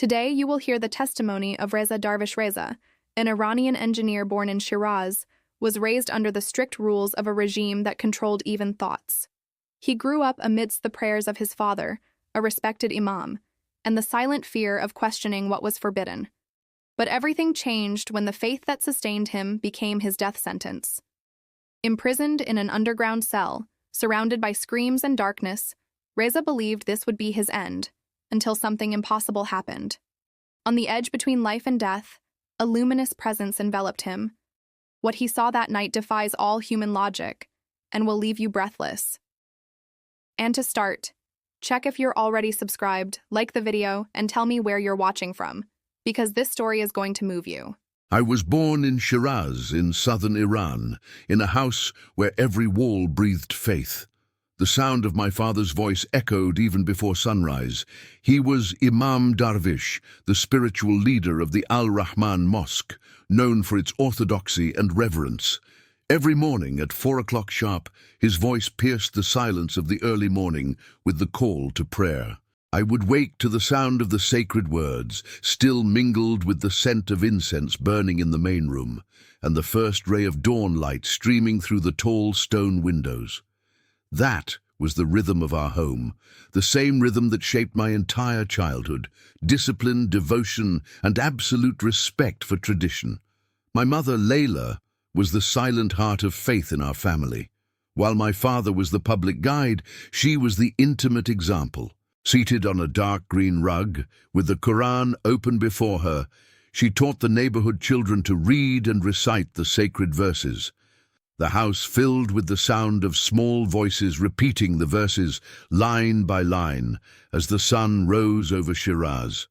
Today, you will hear the testimony of Reza Darvish. Reza, an Iranian engineer born in Shiraz, was raised under the strict rules of a regime that controlled even thoughts. He grew up amidst the prayers of his father, a respected imām, and the silent fear of questioning what was forbidden. But everything changed when the faith that sustained him became his death sentence. Imprisoned in an underground cell, surrounded by screams and darkness, Reza believed this would be his end, until something impossible happened. On the edge between life and death, a luminous presence enveloped him. What he saw that night defies all human logic and will leave you breathless. And to start, check if you're already subscribed, like the video, and tell me where you're watching from, because this story is going to move you. I was born in Shiraz, in southern Iran, in a house where every wall breathed faith. The sound of my father's voice echoed even before sunrise. He was Imam Darvish, the spiritual leader of the Al-Rahman Mosque, known for its orthodoxy and reverence. Every morning at 4 o'clock sharp, his voice pierced the silence of the early morning with the call to prayer. I would wake to the sound of the sacred words, still mingled with the scent of incense burning in the main room, and the first ray of dawn light streaming through the tall stone windows. That was the rhythm of our home, the same rhythm that shaped my entire childhood: discipline, devotion, and absolute respect for tradition. My mother, Layla, was the silent heart of faith in our family. While my father was the public guide, she was the intimate example. Seated on a dark green rug, with the Quran open before her, she taught the neighborhood children to read and recite the sacred verses. The house filled with the sound of small voices repeating the verses line by line as the sun rose over Shiraz.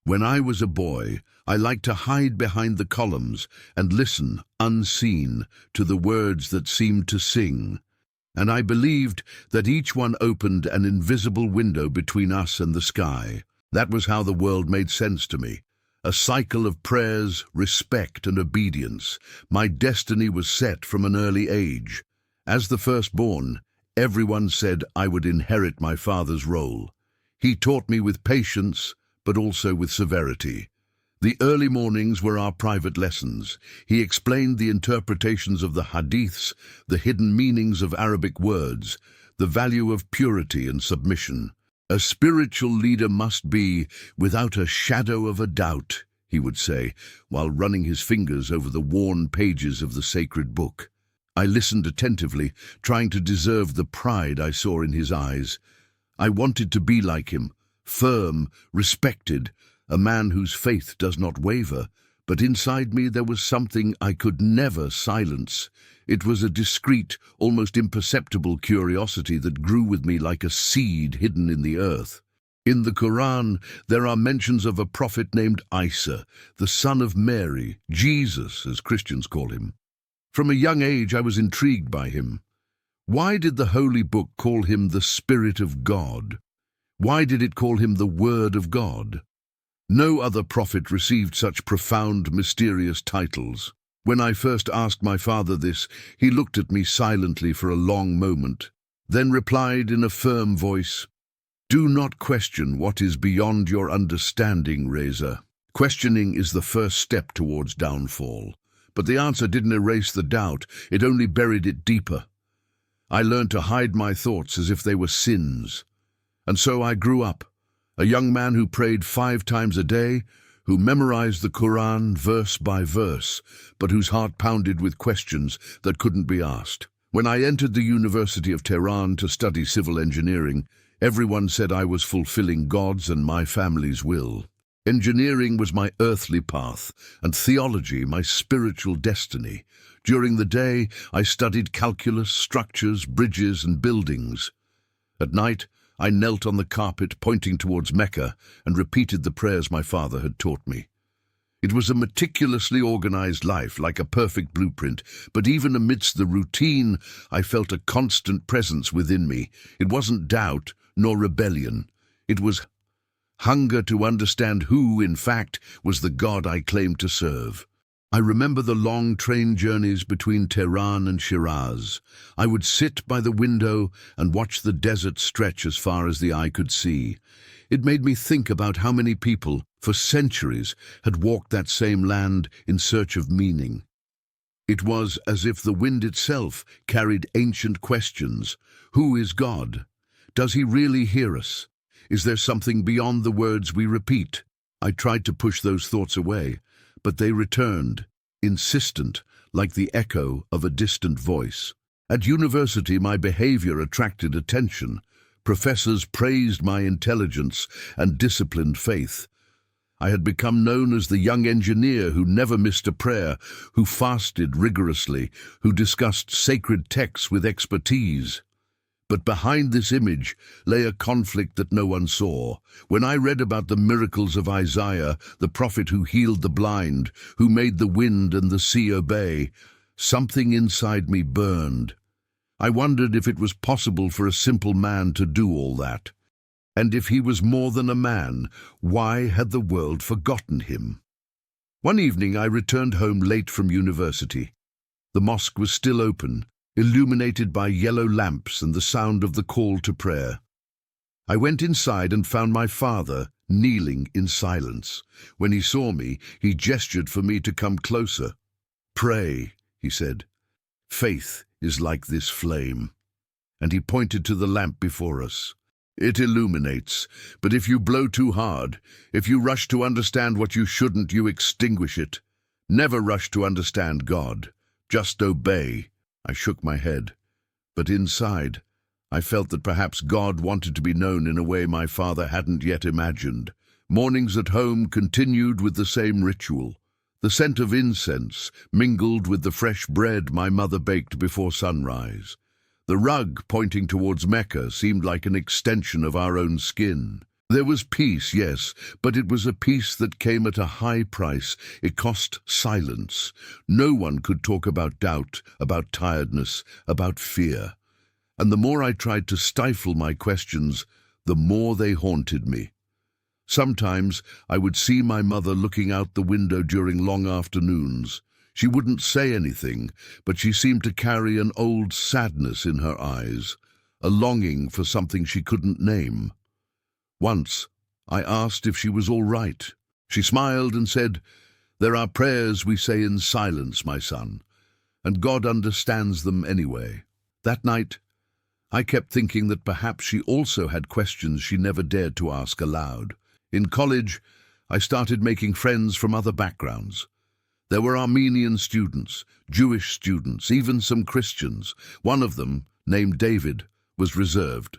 When I was a boy, I liked to hide behind the columns and listen, unseen, to the words that seemed to sing. And I believed that each one opened an invisible window between us and the sky. That was how the world made sense to me. A cycle of prayers, respect, and obedience. My destiny was set from an early age. As the firstborn, everyone said I would inherit my father's role. He taught me with patience, but also with severity. The early mornings were our private lessons. He explained the interpretations of the hadiths, the hidden meanings of Arabic words, the value of purity and submission. A spiritual leader must be without a shadow of a doubt, he would say, while running his fingers over the worn pages of the sacred book. I listened attentively, trying to deserve the pride I saw in his eyes. I wanted to be like him, firm, respected, a man whose faith does not waver, but inside me there was something I could never silence. It was a discreet, almost imperceptible curiosity that grew with me like a seed hidden in the earth. In the Quran, there are mentions of a prophet named Isa, the son of Mary, Jesus, as Christians call him. From a young age, I was intrigued by him. Why did the Holy Book call him the Spirit of God? Why did it call him the Word of God? No other prophet received such profound, mysterious titles. When I first asked my father this, he looked at me silently for a long moment, then replied in a firm voice, "Do not question what is beyond your understanding, Reza. Questioning is the first step towards downfall." But the answer didn't erase the doubt, it only buried it deeper. I learned to hide my thoughts as if they were sins. And so I grew up, a young man who prayed 5 times a day, who memorized the Quran verse by verse, but whose heart pounded with questions that couldn't be asked. When I entered the University of Tehran to study civil engineering, everyone said I was fulfilling God's and my family's will. Engineering was my earthly path, and theology my spiritual destiny. During the day, I studied calculus, structures, bridges, and buildings. At night, I knelt on the carpet, pointing towards Mecca, and repeated the prayers my father had taught me. It was a meticulously organized life, like a perfect blueprint, but even amidst the routine, I felt a constant presence within me. It wasn't doubt, nor rebellion. It was hunger to understand who, in fact, was the God I claimed to serve. I remember the long train journeys between Tehran and Shiraz. I would sit by the window and watch the desert stretch as far as the eye could see. It made me think about how many people, for centuries, had walked that same land in search of meaning. It was as if the wind itself carried ancient questions. Who is God? Does he really hear us? Is there something beyond the words we repeat? I tried to push those thoughts away, but they returned, insistent, like the echo of a distant voice. At university, my behavior attracted attention. Professors praised my intelligence and disciplined faith. I had become known as the young engineer who never missed a prayer, who fasted rigorously, who discussed sacred texts with expertise. But behind this image lay a conflict that no one saw. When I read about the miracles of Isaiah, the prophet who healed the blind, who made the wind and the sea obey, something inside me burned. I wondered if it was possible for a simple man to do all that. And if he was more than a man, why had the world forgotten him? One evening I returned home late from university. The mosque was still open, illuminated by yellow lamps and the sound of the call to prayer. I went inside and found my father kneeling in silence. When he saw me, he gestured for me to come closer. "Pray," he said. "Faith is like this flame." And he pointed to the lamp before us. "It illuminates, but if you blow too hard, if you rush to understand what you shouldn't, you extinguish it. Never rush to understand God. Just obey." I shook my head, but inside, I felt that perhaps God wanted to be known in a way my father hadn't yet imagined. Mornings at home continued with the same ritual. The scent of incense mingled with the fresh bread my mother baked before sunrise. The rug pointing towards Mecca seemed like an extension of our own skin. There was peace, yes, but it was a peace that came at a high price. It cost silence. No one could talk about doubt, about tiredness, about fear. And the more I tried to stifle my questions, the more they haunted me. Sometimes I would see my mother looking out the window during long afternoons. She wouldn't say anything, but she seemed to carry an old sadness in her eyes, a longing for something she couldn't name. Once, I asked if she was all right. She smiled and said, "There are prayers we say in silence, my son, and God understands them anyway." That night, I kept thinking that perhaps she also had questions she never dared to ask aloud. In college, I started making friends from other backgrounds. There were Armenian students, Jewish students, even some Christians. One of them, named David, was reserved,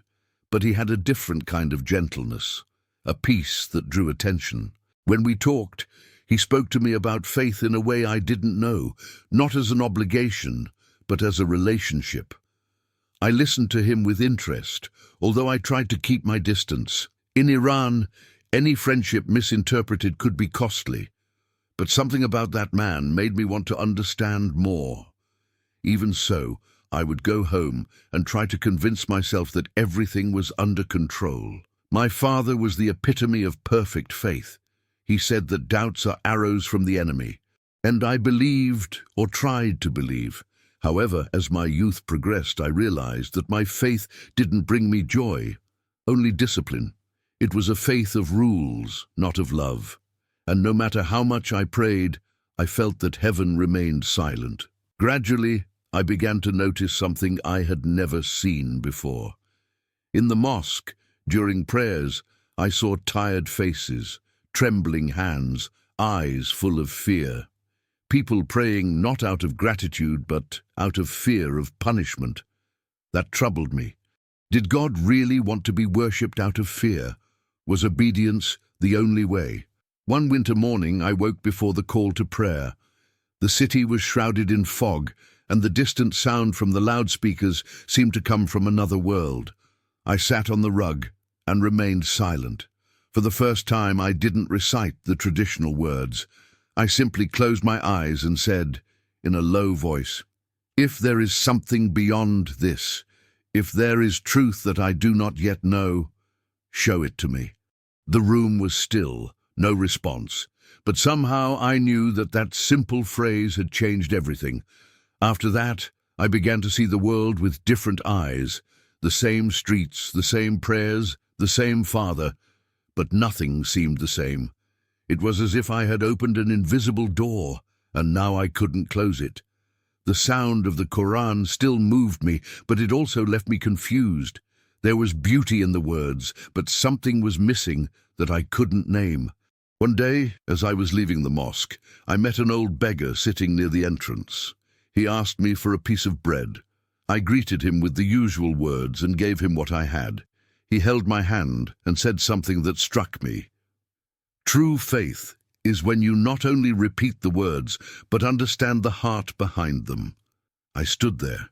but he had a different kind of gentleness, a peace that drew attention. When we talked, he spoke to me about faith in a way I didn't know, not as an obligation, but as a relationship. I listened to him with interest, although I tried to keep my distance. In Iran, any friendship misinterpreted could be costly, but something about that man made me want to understand more. Even so, I would go home and try to convince myself that everything was under control. My father was the epitome of perfect faith. He said that doubts are arrows from the enemy, and I believed, or tried to believe. However, as my youth progressed, I realized that my faith didn't bring me joy, only discipline. It was a faith of rules, not of love. And no matter how much I prayed, I felt that heaven remained silent. Gradually, I began to notice something I had never seen before. In the mosque, during prayers, I saw tired faces, trembling hands, eyes full of fear. People praying not out of gratitude, but out of fear of punishment. That troubled me. Did God really want to be worshipped out of fear? Was obedience the only way? One winter morning, I woke before the call to prayer. The city was shrouded in fog, and the distant sound from the loudspeakers seemed to come from another world. I sat on the rug and remained silent. For the first time, I didn't recite the traditional words. I simply closed my eyes and said, in a low voice, "If there is something beyond this, if there is truth that I do not yet know, show it to me." The room was still, no response, but somehow I knew that that simple phrase had changed everything. After that, I began to see the world with different eyes, the same streets, the same prayers, the same Father, but nothing seemed the same. It was as if I had opened an invisible door, and now I couldn't close it. The sound of the Quran still moved me, but it also left me confused. There was beauty in the words, but something was missing that I couldn't name. One day, as I was leaving the mosque, I met an old beggar sitting near the entrance. He asked me for a piece of bread. I greeted him with the usual words and gave him what I had. He held my hand and said something that struck me. True faith is when you not only repeat the words, but understand the heart behind them. I stood there,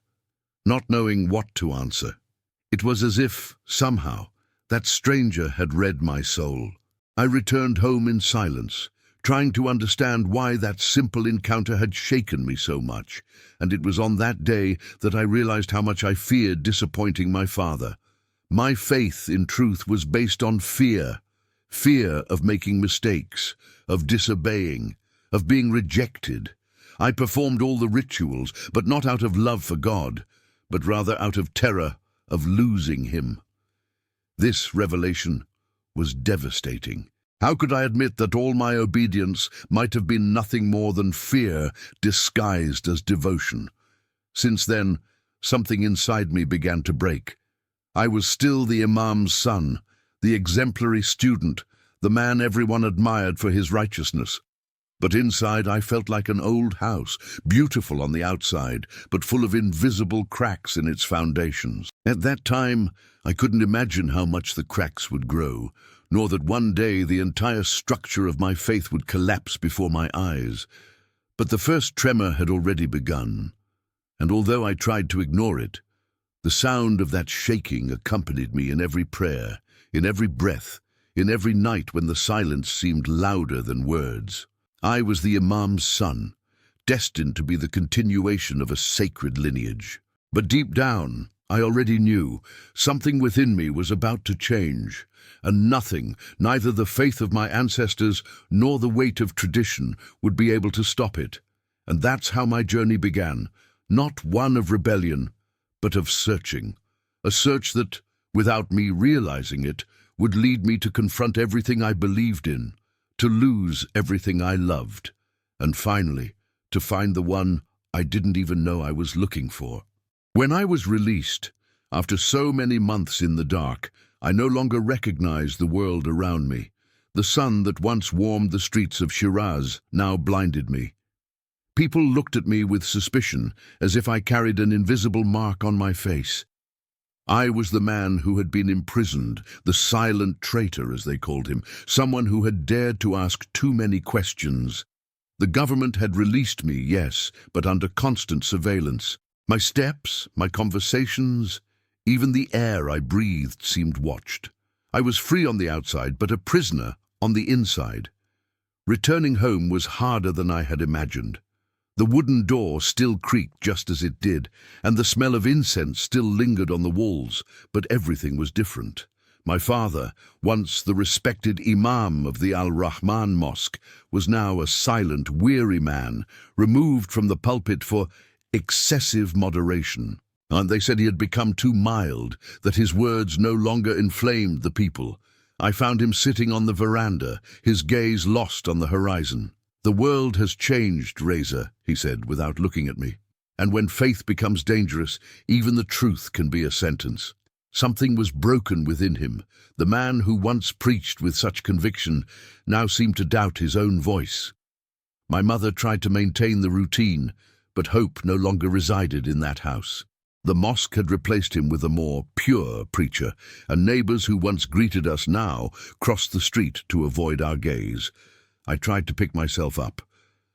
not knowing what to answer. It was as if, somehow, that stranger had read my soul. I returned home in silence, trying to understand why that simple encounter had shaken me so much, and it was on that day that I realized how much I feared disappointing my father. My faith, in truth, was based on fear. Fear of making mistakes, of disobeying, of being rejected. I performed all the rituals, but not out of love for God, but rather out of terror of losing him. This revelation was devastating. How could I admit that all my obedience might have been nothing more than fear disguised as devotion? Since then, something inside me began to break. I was still the imām's son, the exemplary student, the man everyone admired for his righteousness. But inside I felt like an old house, beautiful on the outside, but full of invisible cracks in its foundations. At that time, I couldn't imagine how much the cracks would grow, nor that one day the entire structure of my faith would collapse before my eyes. But the first tremor had already begun, and although I tried to ignore it, the sound of that shaking accompanied me in every prayer, in every breath, in every night when the silence seemed louder than words. I was the imām's son, destined to be the continuation of a sacred lineage. But deep down, I already knew something within me was about to change, and nothing, neither the faith of my ancestors nor the weight of tradition, would be able to stop it. And that's how my journey began, not one of rebellion, but of searching. A search that, without me realizing it, would lead me to confront everything I believed in, to lose everything I loved, and finally, to find the one I didn't even know I was looking for. When I was released, after so many months in the dark, I no longer recognized the world around me. The sun that once warmed the streets of Shiraz now blinded me. People looked at me with suspicion, as if I carried an invisible mark on my face. I was the man who had been imprisoned, the silent traitor, as they called him, someone who had dared to ask too many questions. The government had released me, yes, but under constant surveillance. My steps, my conversations, even the air I breathed seemed watched. I was free on the outside, but a prisoner on the inside. Returning home was harder than I had imagined. The wooden door still creaked just as it did, and the smell of incense still lingered on the walls, but everything was different. My father, once the respected imām of the Al-Rahman Mosque, was now a silent, weary man, removed from the pulpit for excessive moderation. And they said he had become too mild, that his words no longer inflamed the people. I found him sitting on the veranda, his gaze lost on the horizon. "The world has changed, Reza," he said, without looking at me. "And when faith becomes dangerous, even the truth can be a sentence." Something was broken within him. The man who once preached with such conviction now seemed to doubt his own voice. My mother tried to maintain the routine, but hope no longer resided in that house. The mosque had replaced him with a more pure preacher, and neighbors who once greeted us now crossed the street to avoid our gaze. I tried to pick myself up.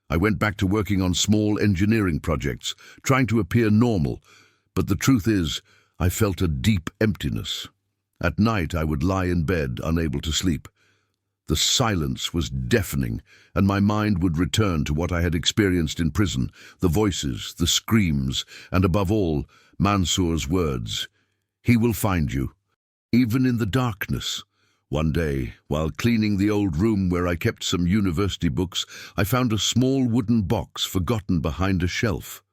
I went back to working on small engineering projects, trying to appear normal, but the truth is, I felt a deep emptiness. At night I would lie in bed, unable to sleep. The silence was deafening, and my mind would return to what I had experienced in prison, the voices, the screams, and above all, Mansour's words. "He will find you, even in the darkness." One day, while cleaning the old room where I kept some university books, I found a small wooden box forgotten behind a shelf.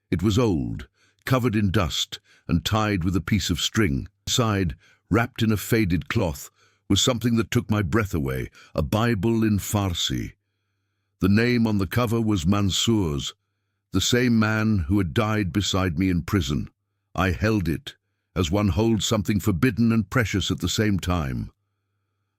It was old, covered in dust, and tied with a piece of string. Inside, wrapped in a faded cloth, was something that took my breath away, a Bible in Farsi. The name on the cover was Mansour's, the same man who had died beside me in prison. I held it, as one holds something forbidden and precious at the same time.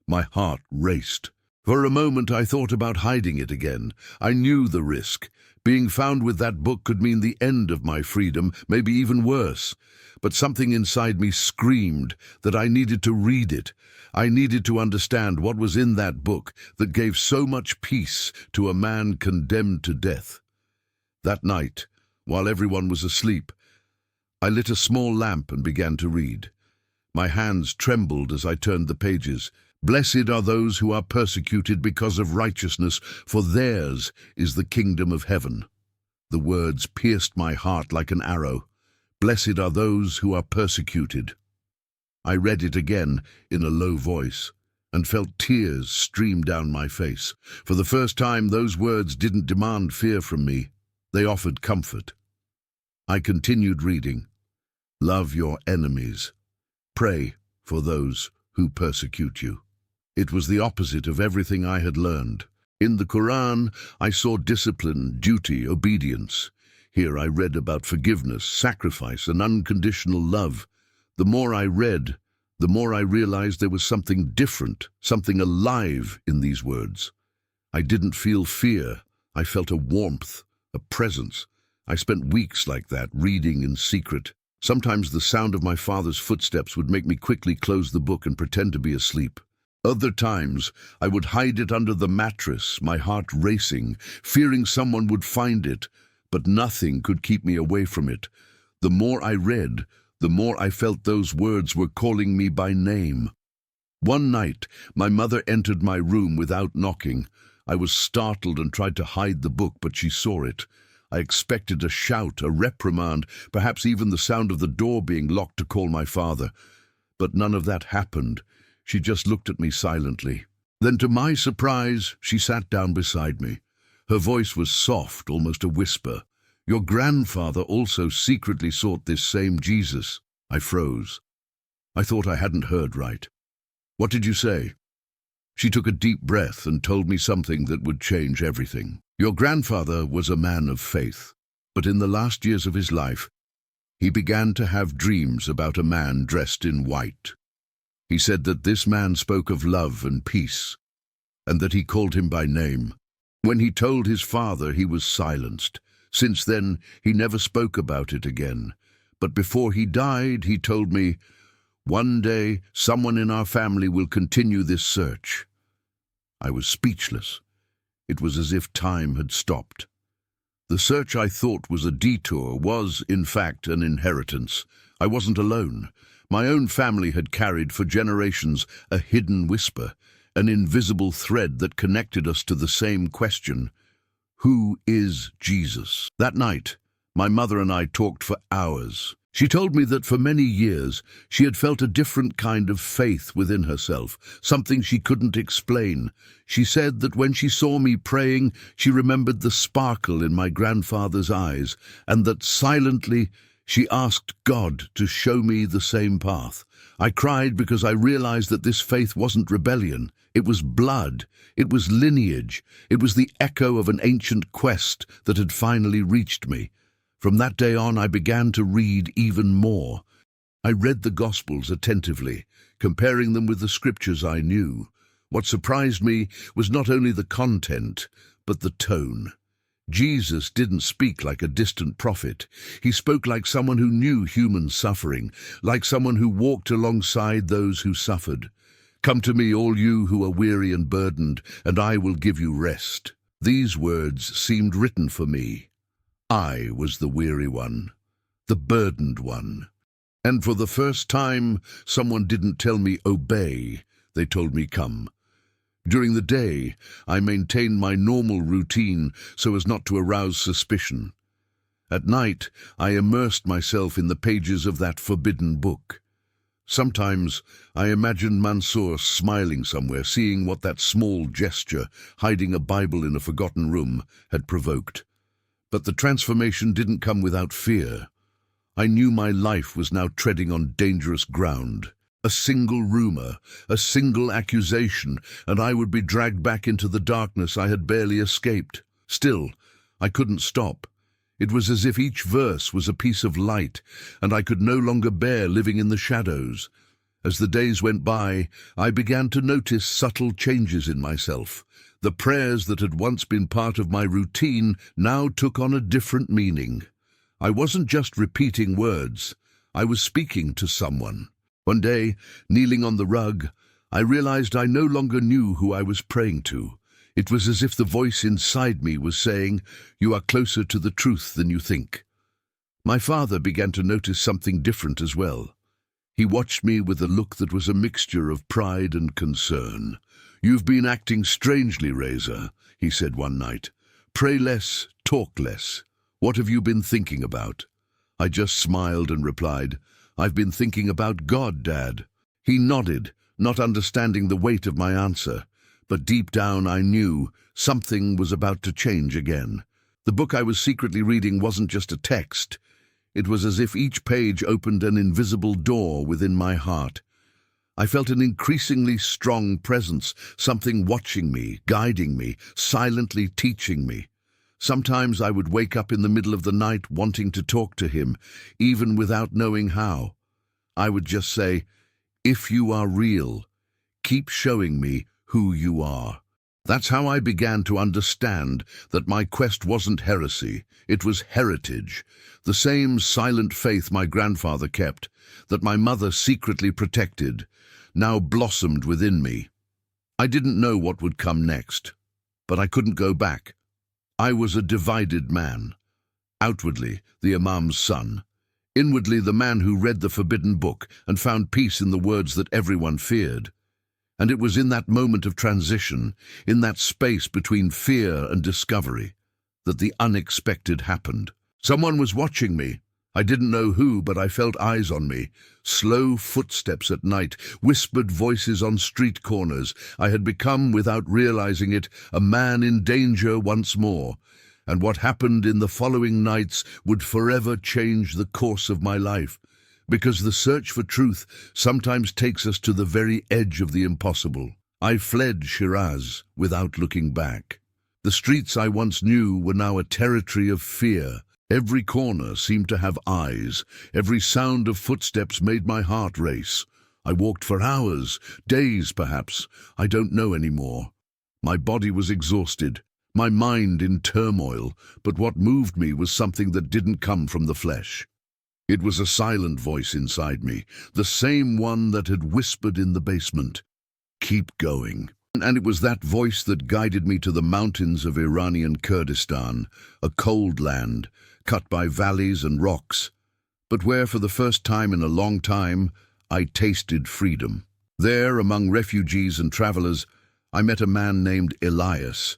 My heart raced. For a moment I thought about hiding it again. I knew the risk. Being found with that book could mean the end of my freedom, maybe even worse. But something inside me screamed that I needed to read it. I needed to understand what was in that book that gave so much peace to a man condemned to death. That night, while everyone was asleep, I lit a small lamp and began to read. My hands trembled as I turned the pages. Blessed are those who are persecuted because of righteousness, for theirs is the kingdom of heaven. The words pierced my heart like an arrow. Blessed are those who are persecuted. I read it again in a low voice and felt tears stream down my face. For the first time, those words didn't demand fear from me. They offered comfort. I continued reading. Love your enemies. Pray for those who persecute you. It was the opposite of everything I had learned. In the Quran, I saw discipline, duty, obedience. Here I read about forgiveness, sacrifice, and unconditional love. The more I read, the more I realized there was something different, something alive in these words. I didn't feel fear. I felt a warmth, a presence. I spent weeks like that, reading in secret. Sometimes the sound of my father's footsteps would make me quickly close the book and pretend to be asleep. Other times, I would hide it under the mattress, my heart racing, fearing someone would find it, but nothing could keep me away from it. The more I read, the more I felt those words were calling me by name. One night, my mother entered my room without knocking. I was startled and tried to hide the book, but she saw it. I expected a shout, a reprimand, perhaps even the sound of the door being locked to call my father. But none of that happened. She just looked at me silently. Then, to my surprise, she sat down beside me. Her voice was soft, almost a whisper. Your grandfather also secretly sought this same Jesus. I froze. I thought I hadn't heard right. What did you say? She took a deep breath and told me something that would change everything. Your grandfather was a man of faith, but in the last years of his life, he began to have dreams about a man dressed in white. He said that this man spoke of love and peace, and that he called him by name. When he told his father, he was silenced. Since then, he never spoke about it again. But before he died, he told me, one day, someone in our family will continue this search. I was speechless. It was as if time had stopped. The search I thought was a detour was, in fact, an inheritance. I wasn't alone. My own family had carried for generations a hidden whisper, an invisible thread that connected us to the same question. Who is Jesus? That night, my mother and I talked for hours. She told me that for many years she had felt a different kind of faith within herself, something she couldn't explain. She said that when she saw me praying, she remembered the sparkle in my grandfather's eyes, and that silently she asked God to show me the same path. I cried because I realized that this faith wasn't rebellion. It was blood. It was lineage. It was the echo of an ancient quest that had finally reached me. From that day on, I began to read even more. I read the Gospels attentively, comparing them with the scriptures I knew. What surprised me was not only the content, but the tone. Jesus didn't speak like a distant prophet. He spoke like someone who knew human suffering, like someone who walked alongside those who suffered. Come to me, all you who are weary and burdened, and I will give you rest. These words seemed written for me. I was the weary one, the burdened one. And for the first time, someone didn't tell me obey, they told me come. During the day, I maintained my normal routine so as not to arouse suspicion. At night, I immersed myself in the pages of that forbidden book. Sometimes I imagined Mansour smiling somewhere, seeing what that small gesture, hiding a Bible in a forgotten room, had provoked. But the transformation didn't come without fear. I knew my life was now treading on dangerous ground. A single rumor, a single accusation, and I would be dragged back into the darkness I had barely escaped. Still, I couldn't stop. It was as if each verse was a piece of light, and I could no longer bear living in the shadows. As the days went by, I began to notice subtle changes in myself. The prayers that had once been part of my routine now took on a different meaning. I wasn't just repeating words. I was speaking to someone. One day, kneeling on the rug, I realized I no longer knew who I was praying to. It was as if the voice inside me was saying, "You are closer to the truth than you think." My father began to notice something different as well. He watched me with a look that was a mixture of pride and concern. "You've been acting strangely, Reza," he said one night. "Pray less, talk less. What have you been thinking about?" I just smiled and replied, "I've been thinking about God, Dad." He nodded, not understanding the weight of my answer, but deep down I knew something was about to change again. The book I was secretly reading wasn't just a text. It was as if each page opened an invisible door within my heart. I felt an increasingly strong presence, something watching me, guiding me, silently teaching me. Sometimes I would wake up in the middle of the night wanting to talk to him, even without knowing how. I would just say, "If you are real, keep showing me who you are." That's how I began to understand that my quest wasn't heresy, it was heritage. The same silent faith my grandfather kept, that my mother secretly protected, now blossomed within me. I didn't know what would come next, but I couldn't go back. I was a divided man. Outwardly, the imām's son. Inwardly, the man who read the forbidden book and found peace in the words that everyone feared. And it was in that moment of transition, in that space between fear and discovery, that the unexpected happened. Someone was watching me. I didn't know who, but I felt eyes on me. Slow footsteps at night, whispered voices on street corners. I had become, without realizing it, a man in danger once more. And what happened in the following nights would forever change the course of my life. Because the search for truth sometimes takes us to the very edge of the impossible. I fled Shiraz without looking back. The streets I once knew were now a territory of fear. Every corner seemed to have eyes. Every sound of footsteps made my heart race. I walked for hours, days perhaps. I don't know anymore. My body was exhausted, my mind in turmoil, but what moved me was something that didn't come from the flesh. It was a silent voice inside me, the same one that had whispered in the basement, "Keep going." And it was that voice that guided me to the mountains of Iranian Kurdistan, a cold land, cut by valleys and rocks, but where for the first time in a long time I tasted freedom. There, among refugees and travelers, I met a man named Elias.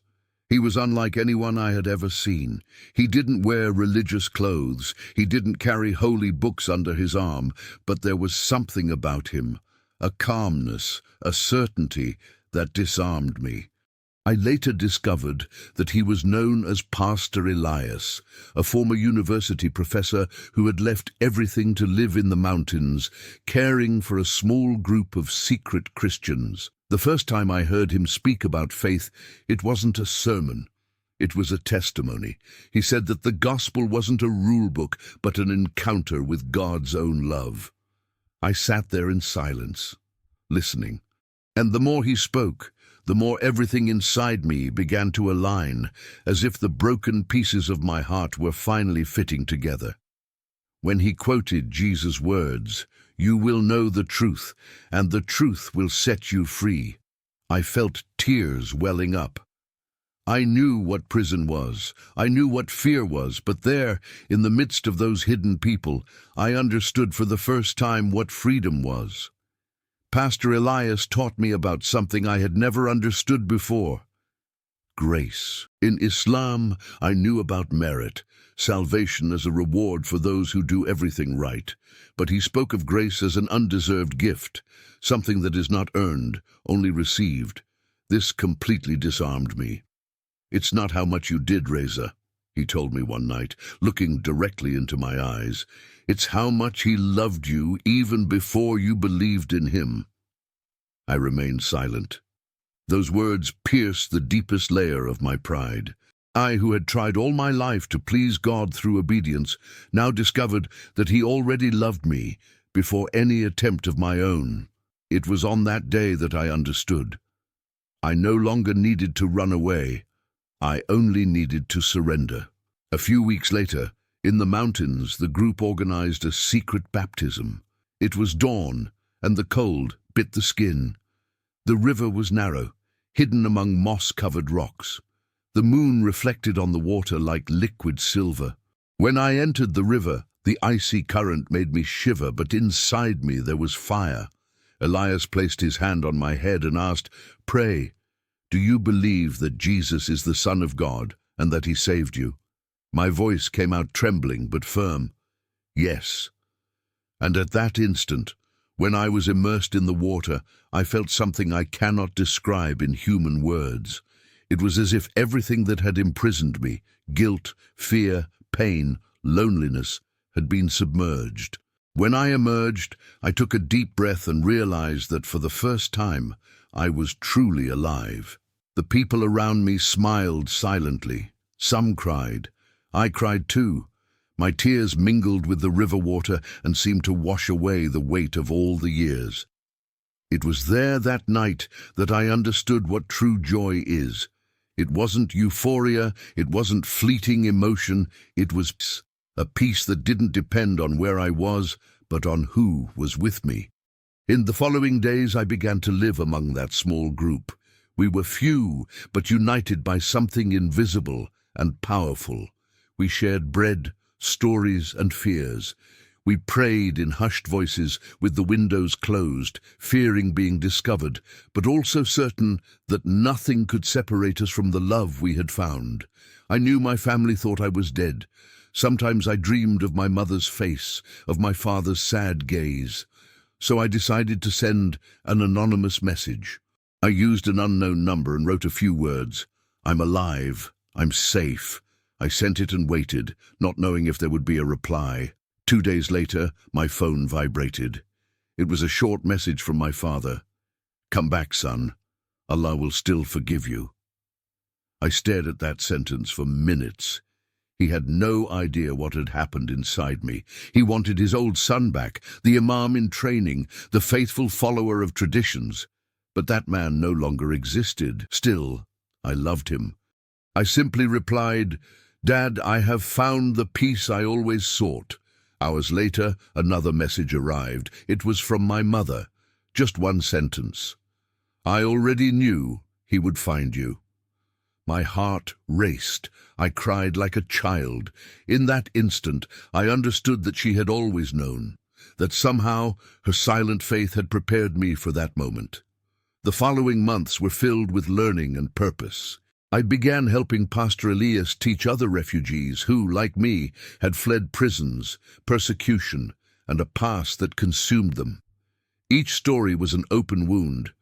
He was unlike anyone I had ever seen. He didn't wear religious clothes. He didn't carry holy books under his arm, but there was something about him, a calmness, a certainty that disarmed me. I later discovered that he was known as Pastor Elias, a former university professor who had left everything to live in the mountains, caring for a small group of secret Christians. The first time I heard him speak about faith, it wasn't a sermon. It was a testimony. He said that the gospel wasn't a rule book, but an encounter with God's own love. I sat there in silence, listening. And the more he spoke, the more everything inside me began to align, as if the broken pieces of my heart were finally fitting together. When he quoted Jesus' words, "You will know the truth, and the truth will set you free," I felt tears welling up. I knew what prison was. I knew what fear was, but there, in the midst of those hidden people, I understood for the first time what freedom was. Pastor Elias taught me about something I had never understood before. Grace. In Islam, I knew about merit, salvation as a reward for those who do everything right. But he spoke of grace as an undeserved gift, something that is not earned, only received. This completely disarmed me. "It's not how much you did, Reza," he told me one night, looking directly into my eyes. It's how much he loved you even before you believed in him. I remained silent. Those words pierced the deepest layer of my pride. I, who had tried all my life to please God through obedience, now discovered that he already loved me before any attempt of my own. It was on that day that I understood. I no longer needed to run away. I only needed to surrender. A few weeks later, in the mountains, the group organized a secret baptism. It was dawn, and the cold bit the skin. The river was narrow, hidden among moss-covered rocks. The moon reflected on the water like liquid silver. When I entered the river, the icy current made me shiver, but inside me there was fire. Elias placed his hand on my head and asked, "Pray, do you believe that Jesus is the Son of God and that he saved you?" My voice came out trembling but firm. "Yes." And at that instant, when I was immersed in the water, I felt something I cannot describe in human words. It was as if everything that had imprisoned me, guilt, fear, pain, loneliness, had been submerged. When I emerged, I took a deep breath and realized that for the first time, I was truly alive. The people around me smiled silently. Some cried. I cried too. My tears mingled with the river water and seemed to wash away the weight of all the years. It was there that night that I understood what true joy is. It wasn't euphoria, it wasn't fleeting emotion, it was a peace that didn't depend on where I was, but on who was with me. In the following days, I began to live among that small group. We were few, but united by something invisible and powerful. We shared bread, stories, and fears. We prayed in hushed voices with the windows closed, fearing being discovered, but also certain that nothing could separate us from the love we had found. I knew my family thought I was dead. Sometimes I dreamed of my mother's face, of my father's sad gaze. So I decided to send an anonymous message. I used an unknown number and wrote a few words. "I'm alive. I'm safe." I sent it and waited, not knowing if there would be a reply. 2 days later, my phone vibrated. It was a short message from my father. "Come back, son. Allah will still forgive you." I stared at that sentence for minutes. He had no idea what had happened inside me. He wanted his old son back, the imām in training, the faithful follower of traditions. But that man no longer existed. Still, I loved him. I simply replied, "Dad, I have found the peace I always sought." Hours later, another message arrived. It was from my mother. Just one sentence. "I already knew he would find you." My heart raced. I cried like a child. In that instant, I understood that she had always known, that somehow her silent faith had prepared me for that moment. The following months were filled with learning and purpose. I began helping Pastor Elias teach other refugees who, like me, had fled prisons, persecution, and a past that consumed them. Each story was an open wound,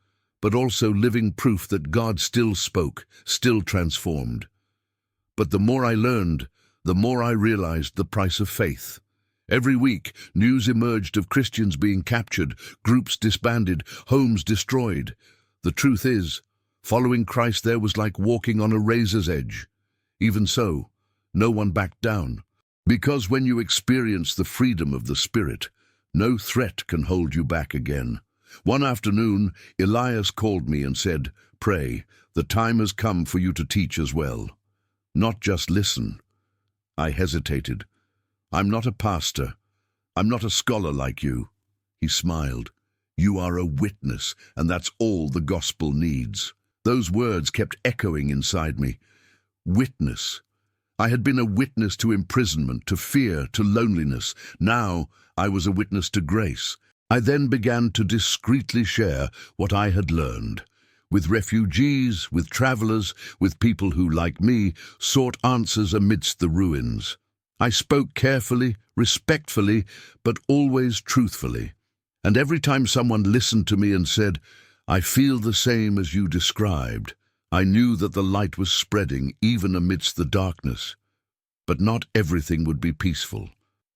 but also living proof that God still spoke, still transformed. But the more I learned, the more I realized the price of faith. Every week, news emerged of Christians being captured, groups disbanded, homes destroyed. The truth is, following Christ there was like walking on a razor's edge. Even so, no one backed down. Because when you experience the freedom of the Spirit, no threat can hold you back again. One afternoon, Elias called me and said, "Pray, the time has come for you to teach as well. Not just listen." I hesitated. "I'm not a pastor. I'm not a scholar like you." He smiled. "You are a witness, and that's all the gospel needs." Those words kept echoing inside me. Witness. I had been a witness to imprisonment, to fear, to loneliness. Now I was a witness to grace. I then began to discreetly share what I had learned. With refugees, with travelers, with people who, like me, sought answers amidst the ruins. I spoke carefully, respectfully, but always truthfully. And every time someone listened to me and said, "I feel the same as you described," I knew that the light was spreading even amidst the darkness. But not everything would be peaceful.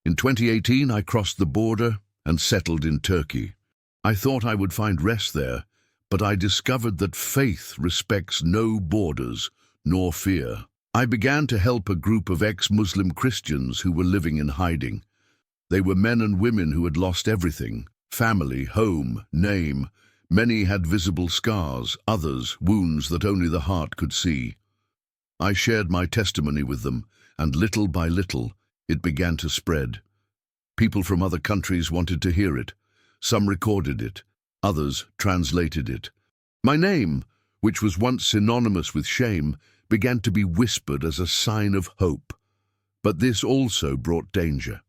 In 2018, I crossed the border and settled in Turkey. I thought I would find rest there, but I discovered that faith respects no borders nor fear. I began to help a group of ex-Muslim Christians who were living in hiding. They were men and women who had lost everything: family, home, name. Many had visible scars, others wounds that only the heart could see. I shared my testimony with them, and little by little, it began to spread. People from other countries wanted to hear it. Some recorded it, others translated it. My name, which was once synonymous with shame, began to be whispered as a sign of hope. But this also brought danger.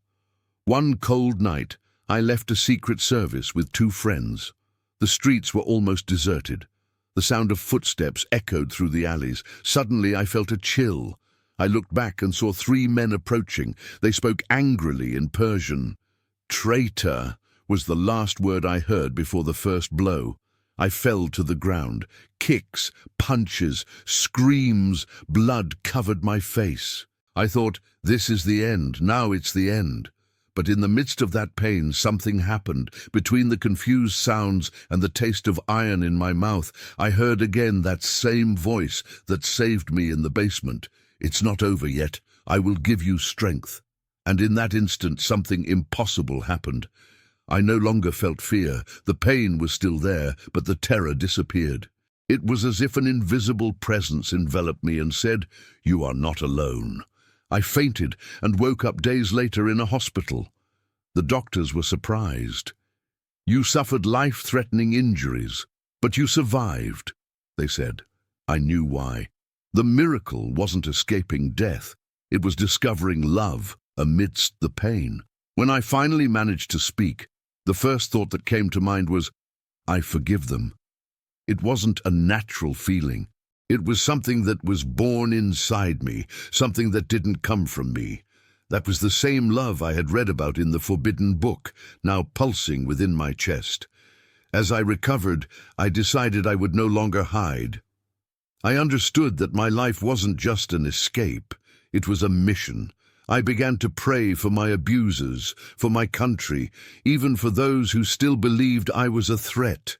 One cold night, I left a secret service with 2 friends. The streets were almost deserted. The sound of footsteps echoed through the alleys. Suddenly, I felt a chill. I looked back and saw 3 men approaching. They spoke angrily in Persian. "Traitor" was the last word I heard before the first blow. I fell to the ground. Kicks, punches, screams, blood covered my face. I thought, this is the end, now it's the end. But in the midst of that pain, something happened. Between the confused sounds and the taste of iron in my mouth, I heard again that same voice that saved me in the basement. "It's not over yet. I will give you strength." And in that instant, something impossible happened. I no longer felt fear. The pain was still there, but the terror disappeared. It was as if an invisible presence enveloped me and said, "You are not alone." I fainted and woke up days later in a hospital. The doctors were surprised. "You suffered life-threatening injuries, but you survived," they said. I knew why. The miracle wasn't escaping death. It was discovering love amidst the pain. When I finally managed to speak, the first thought that came to mind was, "I forgive them." It wasn't a natural feeling. It was something that was born inside me, something that didn't come from me. That was the same love I had read about in the forbidden book, now pulsing within my chest. As I recovered, I decided I would no longer hide. I understood that my life wasn't just an escape, it was a mission. I began to pray for my abusers, for my country, even for those who still believed I was a threat.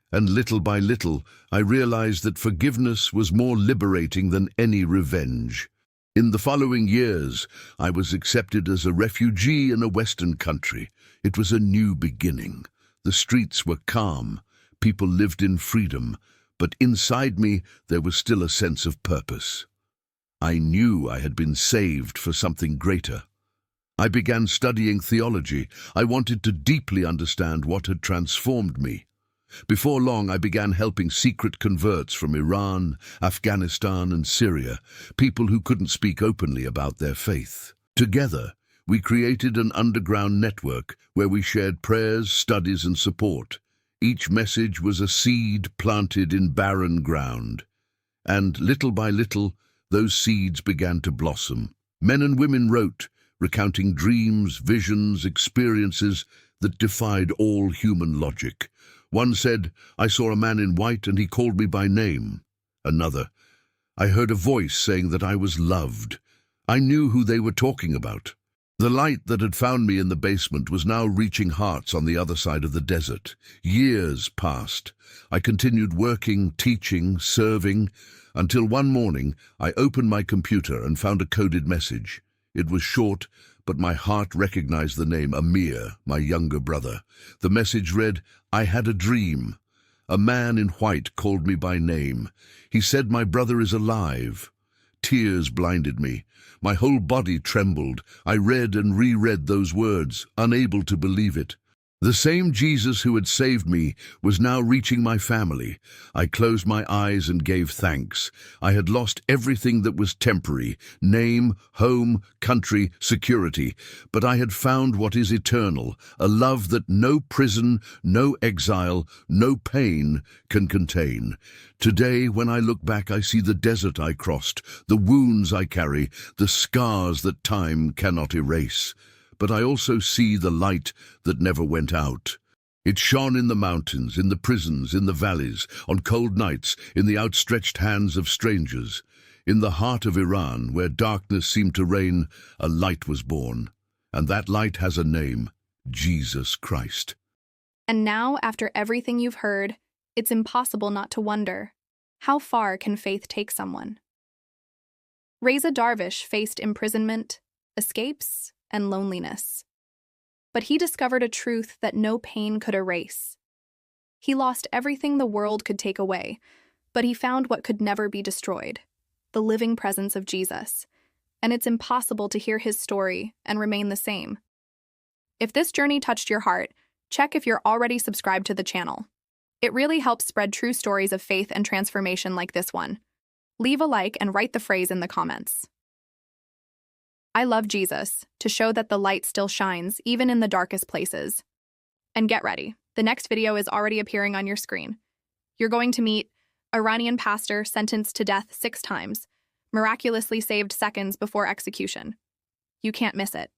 And little by little, I realized that forgiveness was more liberating than any revenge. In the following years, I was accepted as a refugee in a Western country. It was a new beginning. The streets were calm, people lived in freedom, but inside me there was still a sense of purpose. I knew I had been saved for something greater. I began studying theology. I wanted to deeply understand what had transformed me. Before long, I began helping secret converts from Iran, Afghanistan, and Syria, people who couldn't speak openly about their faith. Together, we created an underground network where we shared prayers, studies, and support. Each message was a seed planted in barren ground. And little by little, those seeds began to blossom. Men and women wrote, recounting dreams, visions, experiences that defied all human logic. One said, "I saw a man in white and he called me by name." Another, "I heard a voice saying that I was loved." I knew who they were talking about. The light that had found me in the basement was now reaching hearts on the other side of the desert. Years passed. I continued working, teaching, serving, until one morning I opened my computer and found a coded message. It was short, but my heart recognized the name Amir, my younger brother. The message read, "I had a dream. A man in white called me by name. He said my brother is alive." Tears blinded me. My whole body trembled. I read and reread those words, unable to believe it. The same Jesus who had saved me was now reaching my family. I closed my eyes and gave thanks. I had lost everything that was temporary: name, home, country, security. But I had found what is eternal, a love that no prison, no exile, no pain can contain. Today, when I look back, I see the desert I crossed, the wounds I carry, the scars that time cannot erase. But I also see the light that never went out. It shone in the mountains, in the prisons, in the valleys, on cold nights, in the outstretched hands of strangers. In the heart of Iran, where darkness seemed to reign, a light was born. And that light has a name, Jesus Christ. And now, after everything you've heard, it's impossible not to wonder, how far can faith take someone? Reza Darvish faced imprisonment, escapes, and loneliness. But he discovered a truth that no pain could erase. He lost everything the world could take away, but he found what could never be destroyed, the living presence of Jesus. And it's impossible to hear his story and remain the same. If this journey touched your heart, check if you're already subscribed to the channel. It really helps spread true stories of faith and transformation like this one. Leave a like and write the phrase in the comments. I love Jesus, to show that the light still shines, even in the darkest places. And get ready, the next video is already appearing on your screen. You're going to meet Iranian pastor sentenced to death 6 times, miraculously saved seconds before execution. You can't miss it.